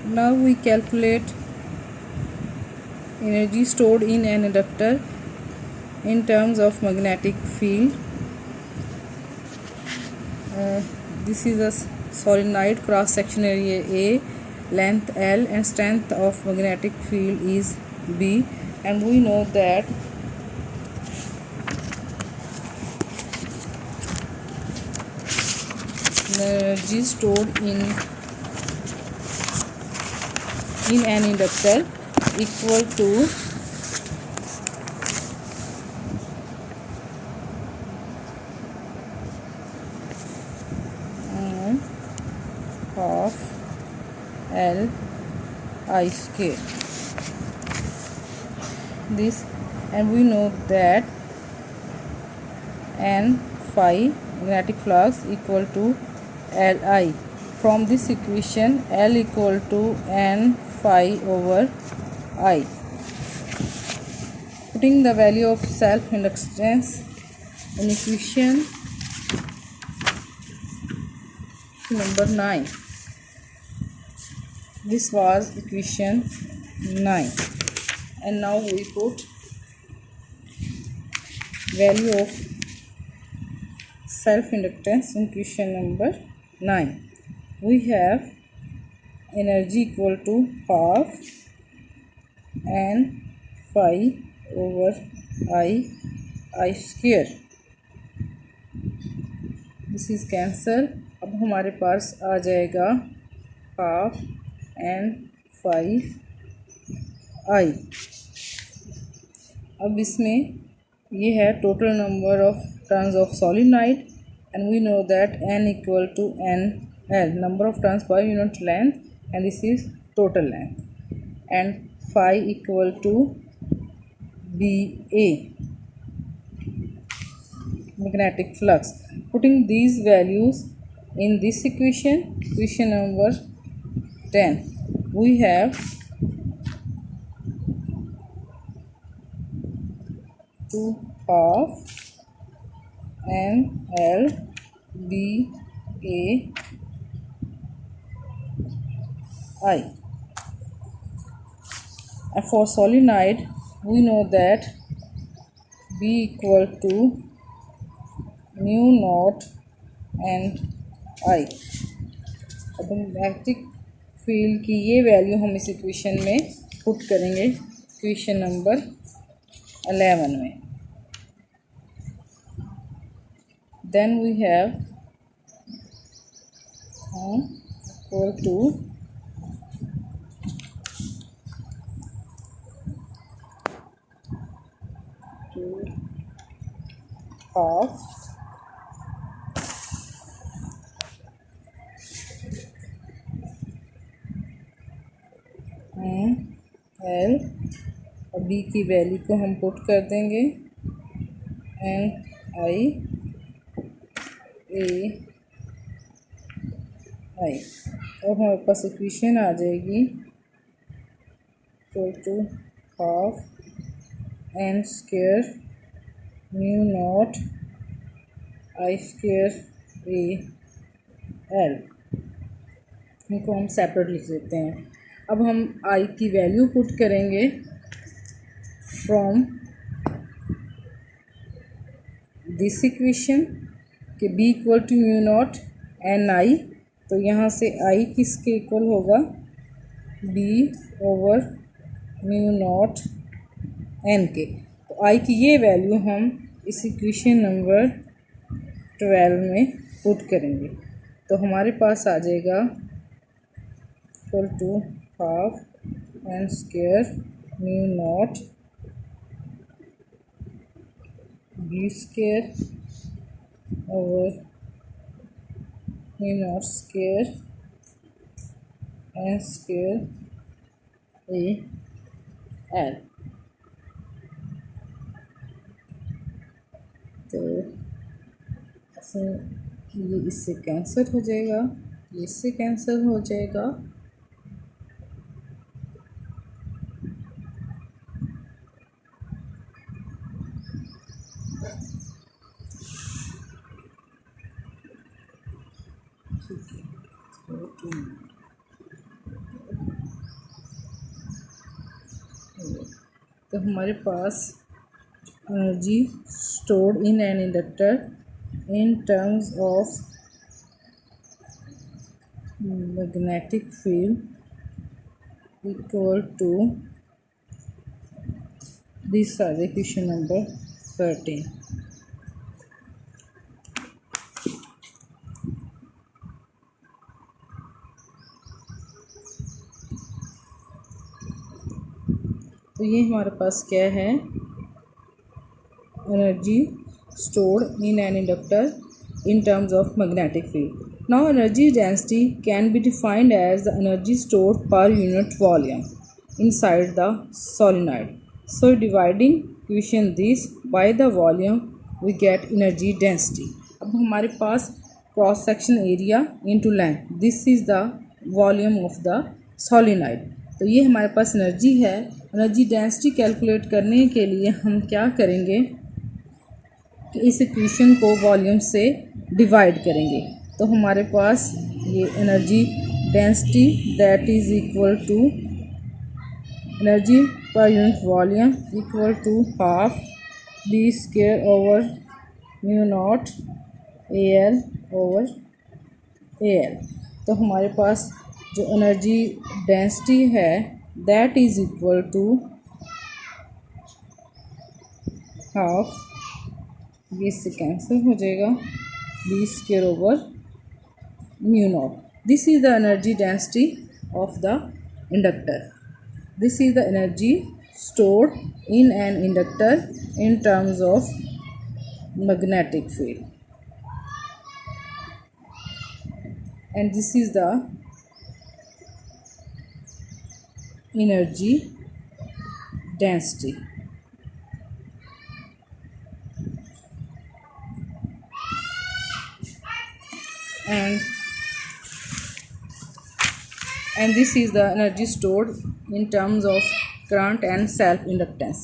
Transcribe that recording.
Now we calculate energy stored in an inductor in terms of magnetic field. This is a solenoid, cross section area A, length L, and strength of magnetic field is B, and we know that the energy stored in an inductor equal to half L I square. This, and we know that N phi magnetic flux equal to Li. From this equation, L equal to N phi over I. Putting the value of self inductance in equation number 9. This was equation 9, and now we put value of self inductance in equation number 9. We have energy equal to half N phi over I square. This is cancel. अब हमारे पास आ जाएगा half N phi I. अब इसमें ये है total number of turns of solenoid, and we know that N equal to NL, number of turns per unit length, and this is total length, and phi equal to BA, magnetic flux. Putting these values in this equation, equation number 10, we have 2 half NL BA I. And for solenoid, we know that B equal to mu naught and I. अब magnetic field की ये value हम इस equation में put करेंगे, equation number 11 में. Then we have equal to half L, और B की वैल्यू को हम पुट कर देंगे N I A I, और हमारे पास इक्वेशन आ जाएगी equal to half N square mu naught I square A L. इनको हम सेपरेट लिख देते हैं. अब हम I की वैल्यू पुट करेंगे फ्रॉम दिस इक्वेशन के B equal to mu naught N I. तो यहाँ से I किसके इक्वल होगा, B over mu naught N के. तो I की ये वैल्यू हम इस इक्वेशन नंबर 12 में पुट करेंगे. तो हमारे पास आ जाएगा equal to half N square mu naught B square over mu naught square N square A L. तो ये इससे कैंसिल हो जाएगा, ये इससे कैंसिल हो जाएगा. ठीक है, तो हमारे पास energy stored in an inductor in terms of magnetic field equal to this are the question number 13. तो ये हमारे पास क्या है, energy stored in an inductor in terms of magnetic field. Now energy density can be defined as the energy stored per unit volume inside the solenoid. So dividing equation this by the volume we get energy density. अब हमारे पास cross section area into length, this is the volume of the solenoid. तो ये हमारे पास energy है. Energy density calculate करने के लिए हम क्या करेंगे कि इस इक्वेशन को वॉल्यूम से डिवाइड करेंगे. तो हमारे पास ये energy density that is equal to energy per unit volume equal to half B square over mu naught A L over A L. तो हमारे पास जो एनर्जी डेंसिटी है that is equal to half, ये इससे कैंसिल हो जाएगा, B square over mu naught. This is the energy density of the inductor. This is the energy stored in an inductor in terms of magnetic field, and this is the energy density. And this is the energy stored in terms of current and self inductance.